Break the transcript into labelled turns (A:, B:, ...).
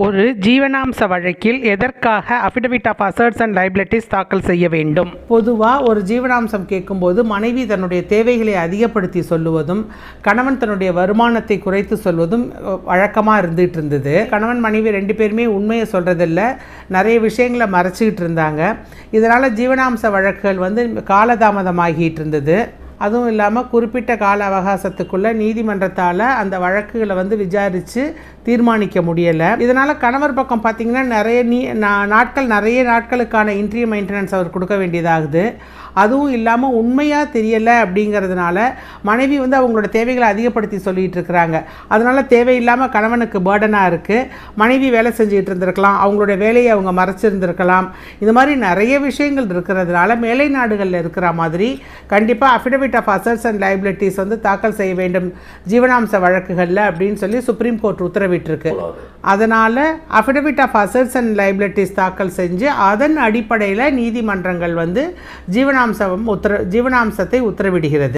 A: ஒரு ஜீவனாம்ச வழக்கில் எதற்காக affidavit of assets and liabilities தாக்கல் செய்ய வேண்டும்? பொதுவாக ஒரு ஜீவனாம்சம் கேட்கும்போது மனைவி தன்னுடைய தேவைகளை அதிகப்படுத்தி சொல்லுவதும் கணவன் தன்னுடைய வருமானத்தை குறைத்து சொல்வதும் வழக்கமாக இருந்துகிட்டு இருந்தது. கணவன் மனைவி ரெண்டு பேருமே உண்மையை சொல்கிறதில்ல, நிறைய விஷயங்களை மறைச்சிக்கிட்டு இருந்தாங்க. இதனால் ஜீவனாம்ச வழக்குகள் காலதாமதமாகிட்டு இருந்தது. அதுவும் இல்லாமல் குறிப்பிட்ட கால அவகாசத்துக்குள்ளே நீதிமன்றத்தால் அந்த வழக்குகளை விசாரித்து தீர்மானிக்க முடியலை. இதனால் கணவர் பக்கம் பார்த்திங்கன்னா நிறைய நாட்களுக்கான இன்ட்ரி மெயின்டெனன்ஸ் அவர் கொடுக்க வேண்டியதாகுது. அதுவும் இல்லாமல் உண்மையாக தெரியலை அப்படிங்கிறதுனால மனைவி அவங்களோட தேவைகளை அதிகப்படுத்தி சொல்லிகிட்டு இருக்கிறாங்க. அதனால் தேவையில்லாமல் கணவனுக்கு பேர்டனாக இருக்குது. மனைவி வேலை செஞ்சுக்கிட்டு இருந்திருக்கலாம், அவங்களோட வேலையை அவங்க மறைச்சிருந்திருக்கலாம். இது மாதிரி நிறைய விஷயங்கள் இருக்கிறதுனால மேலை நாடுகளில் இருக்கிற மாதிரி கண்டிப்பாக affidavit of assets and liabilities தாக்கல் செய்ய வேண்டும் ஜீவனாம்ச வழக்குகளில் அப்படின்னு சொல்லி சுப்ரீம் கோர்ட் உத்தரவிட்டிருக்கு. அதனால் affidavit of assets and liabilities தாக்கல் செஞ்சு அதன் அடிப்படையில் நீதிமன்றங்கள் ஜீவனாம்சத்தை உத்தரவிடுகிறது.